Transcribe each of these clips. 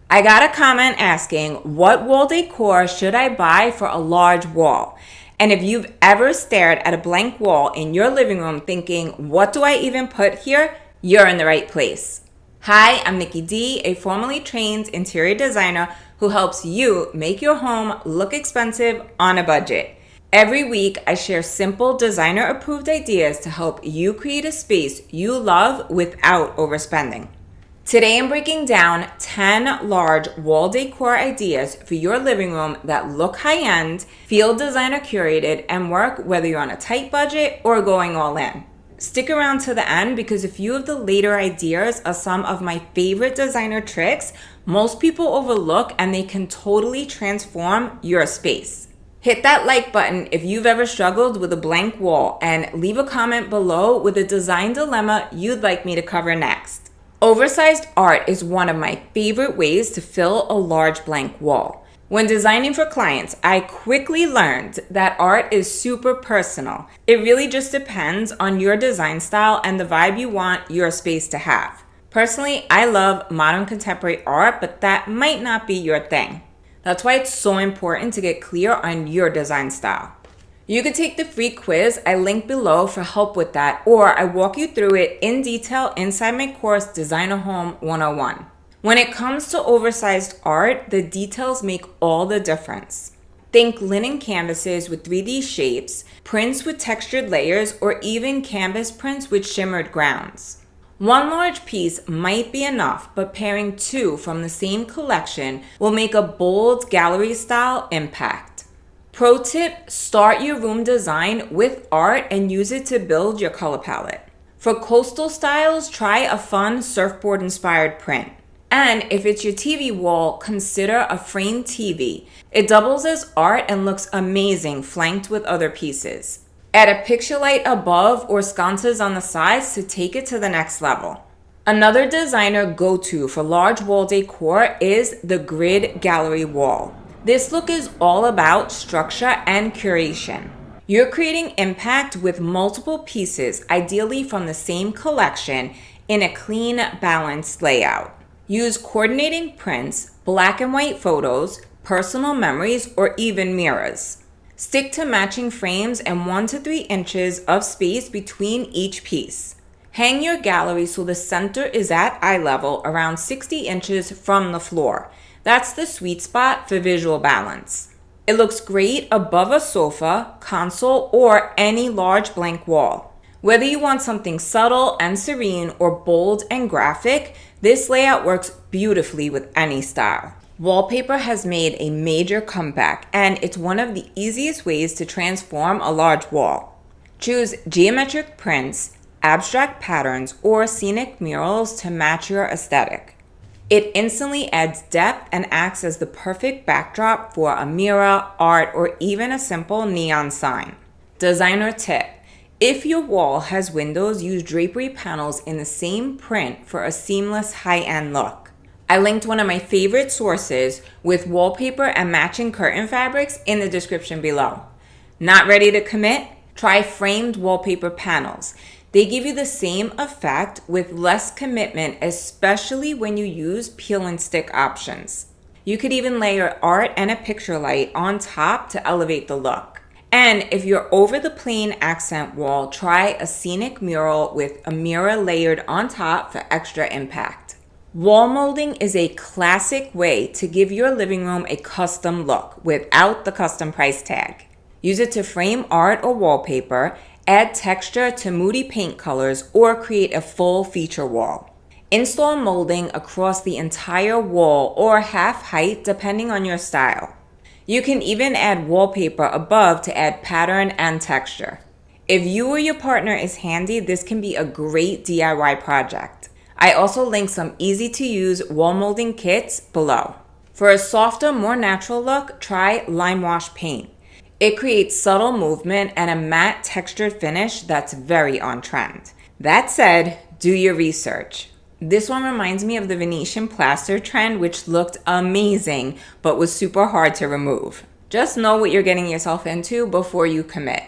I got a comment asking, what wall decor should I buy for a large wall? And if you've ever stared at a blank wall in your living room thinking, what do I even put here? You're in the right place. Hi, I'm Nikki D, a formally trained interior designer who helps you make your home look expensive on a budget. Every week, I share simple designer-approved ideas to help you create a space you love without overspending. Today, I'm breaking down 10 large wall decor ideas for your living room that look high-end, feel designer curated, and work whether you're on a tight budget or going all in. Stick around to the end because a few of the later ideas are some of my favorite designer tricks most people overlook, and they can totally transform your space. Hit that like button if you've ever struggled with a blank wall, and leave a comment below with a design dilemma you'd like me to cover next. Oversized art is one of my favorite ways to fill a large blank wall. When designing for clients, I quickly learned that art is super personal. It really just depends on your design style and the vibe you want your space to have. Personally, I love modern contemporary art, but that might not be your thing. That's why it's so important to get clear on your design style. You can take the free quiz I link below for help with that, or I walk you through it in detail inside my course, Designer Home 101. When it comes to oversized art, the details make all the difference. Think linen canvases with 3D shapes, prints with textured layers, or even canvas prints with shimmered grounds. One large piece might be enough, but pairing two from the same collection will make a bold gallery-style impact. Pro tip, start your room design with art and use it to build your color palette. For coastal styles, try a fun surfboard-inspired print. And if it's your TV wall, consider a framed TV. It doubles as art and looks amazing flanked with other pieces. Add a picture light above or sconces on the sides to take it to the next level. Another designer go-to for large wall decor is the grid gallery wall. This look is all about structure and curation. You're creating impact with multiple pieces, ideally from the same collection, in a clean, balanced layout. Use coordinating prints, black and white photos, personal memories, or even mirrors. Stick to matching frames and 1 to 3 inches of space between each piece. Hang your gallery so the center is at eye level, around 60 inches from the floor. That's the sweet spot for visual balance. It looks great above a sofa, console, or any large blank wall. Whether you want something subtle and serene or bold and graphic, this layout works beautifully with any style. Wallpaper has made a major comeback, and it's one of the easiest ways to transform a large wall. Choose geometric prints, abstract patterns, or scenic murals to match your aesthetic. It instantly adds depth and acts as the perfect backdrop for a mirror, art, or even a simple neon sign. Designer tip: if your wall has windows, use drapery panels in the same print for a seamless high-end look. I linked one of my favorite sources with wallpaper and matching curtain fabrics in the description below. Not ready to commit? Try framed wallpaper panels. They give you the same effect with less commitment, especially when you use peel and stick options. You could even layer art and a picture light on top to elevate the look. And if you're over the plain accent wall, try a scenic mural with a mirror layered on top for extra impact. Wall molding is a classic way to give your living room a custom look without the custom price tag. Use it to frame art or wallpaper, add texture to moody paint colors, or create a full feature wall. Install molding across the entire wall or half height depending on your style. You can even add wallpaper above to add pattern and texture. If you or your partner is handy, this can be a great DIY project. I also link some easy to use wall molding kits below. For a softer, more natural look, try limewash paint. It creates subtle movement and a matte textured finish that's very on trend. That said, do your research. This one reminds me of the Venetian plaster trend, which looked amazing, but was super hard to remove. Just know what you're getting yourself into before you commit.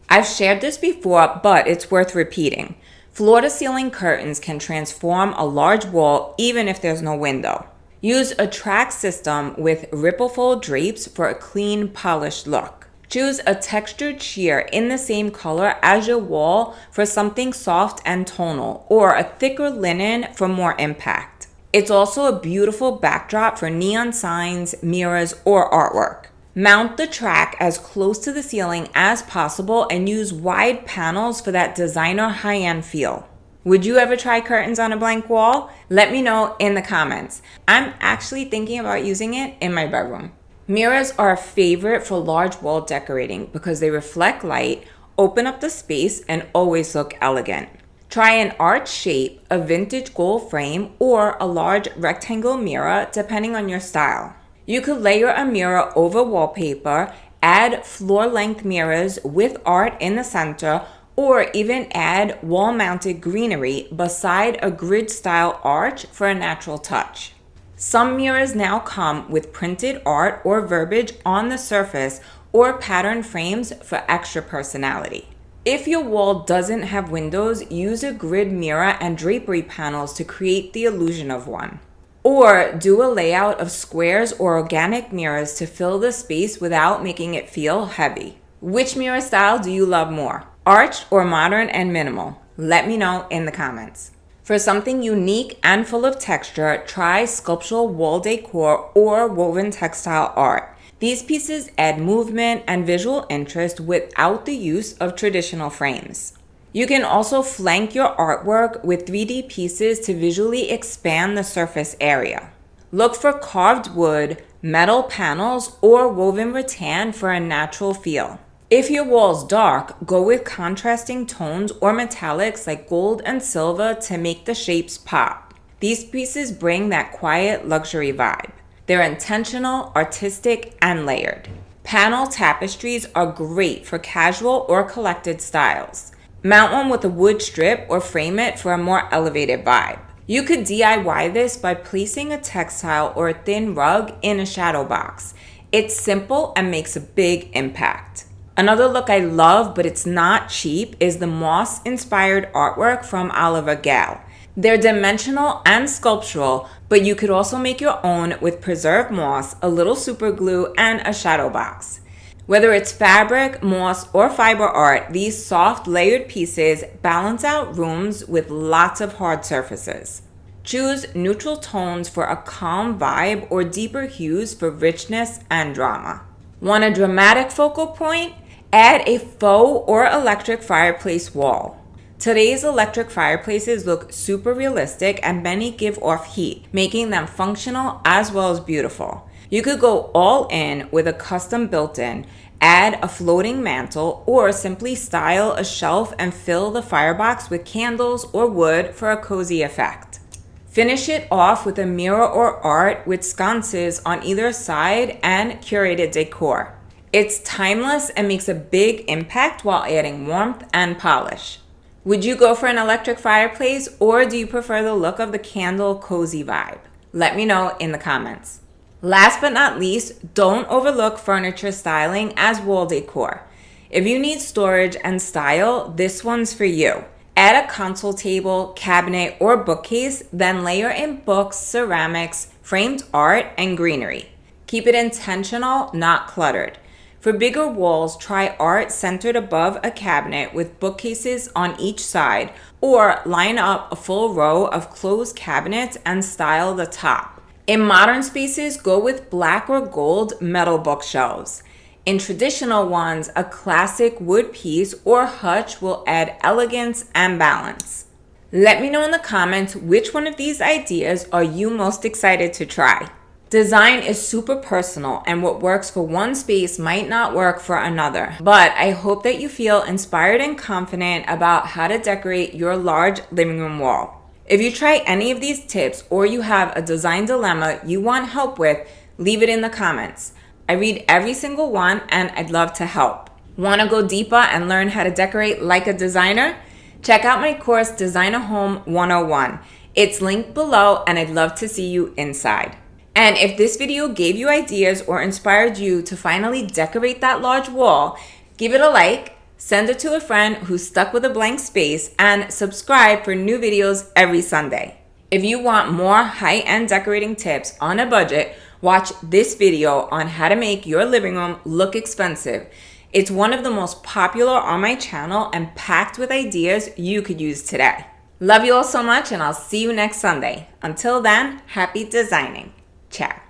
I've shared this before, but it's worth repeating. Floor-to-ceiling curtains can transform a large wall even if there's no window. Use a track system with ripple fold drapes for a clean, polished look. Choose a textured sheer in the same color as your wall for something soft and tonal, or a thicker linen for more impact. It's also a beautiful backdrop for neon signs, mirrors, or artwork. Mount the track as close to the ceiling as possible and use wide panels for that designer high-end feel. Would you ever try curtains on a blank wall? Let me know in the comments. I'm actually thinking about using it in my bedroom. Mirrors are a favorite for large wall decorating because they reflect light, open up the space, and always look elegant. Try an arch shape, a vintage gold frame, or a large rectangle mirror depending on your style. You could layer a mirror over wallpaper, add floor-length mirrors with art in the center, or even add wall-mounted greenery beside a grid-style arch for a natural touch. Some mirrors now come with printed art or verbiage on the surface or pattern frames for extra personality. If your wall doesn't have windows, use a grid mirror and drapery panels to create the illusion of one. Or do a layout of squares or organic mirrors to fill the space without making it feel heavy. Which mirror style do you love more? Arched or modern and minimal? Let me know in the comments. For something unique and full of texture, try sculptural wall decor or woven textile art. These pieces add movement and visual interest without the use of traditional frames. You can also flank your artwork with 3D pieces to visually expand the surface area. Look for carved wood, metal panels, or woven rattan for a natural feel. If your wall's dark, go with contrasting tones or metallics like gold and silver to make the shapes pop. These pieces bring that quiet luxury vibe. They're intentional, artistic, and layered. Panel tapestries are great for casual or collected styles. Mount one with a wood strip or frame it for a more elevated vibe. You could DIY this by placing a textile or a thin rug in a shadow box. It's simple and makes a big impact. Another look I love, but it's not cheap, is the moss-inspired artwork from Oliver Gale. They're dimensional and sculptural, but you could also make your own with preserved moss, a little super glue, and a shadow box. Whether it's fabric, moss, or fiber art, these soft layered pieces balance out rooms with lots of hard surfaces. Choose neutral tones for a calm vibe or deeper hues for richness and drama. Want a dramatic focal point? Add a faux or electric fireplace wall. Today's electric fireplaces look super realistic and many give off heat, making them functional as well as beautiful. You could go all in with a custom built-in, add a floating mantle, or simply style a shelf and fill the firebox with candles or wood for a cozy effect. Finish it off with a mirror or art with sconces on either side and curated decor. It's timeless and makes a big impact while adding warmth and polish. Would you go for an electric fireplace, or do you prefer the look of the candle cozy vibe? Let me know in the comments. Last but not least, don't overlook furniture styling as wall decor. If you need storage and style, this one's for you. Add a console table, cabinet, or bookcase, then layer in books, ceramics, framed art, and greenery. Keep it intentional, not cluttered. For bigger walls, try art centered above a cabinet with bookcases on each side, or line up a full row of closed cabinets and style the top. In modern spaces, go with black or gold metal bookshelves. In traditional ones, a classic wood piece or hutch will add elegance and balance. Let me know in the comments which one of these ideas are you most excited to try. Design is super personal, and what works for one space might not work for another. But I hope that you feel inspired and confident about how to decorate your large living room wall. If you try any of these tips or you have a design dilemma you want help with, leave it in the comments. I read every single one and I'd love to help. Want to go deeper and learn how to decorate like a designer? Check out my course, Design a Home 101. It's linked below and I'd love to see you inside. And if this video gave you ideas or inspired you to finally decorate that large wall, give it a like, send it to a friend who's stuck with a blank space, and subscribe for new videos every Sunday. If you want more high-end decorating tips on a budget, watch this video on how to make your living room look expensive. It's one of the most popular on my channel and packed with ideas you could use today. Love you all so much, and I'll see you next Sunday. Until then, happy designing. Ciao.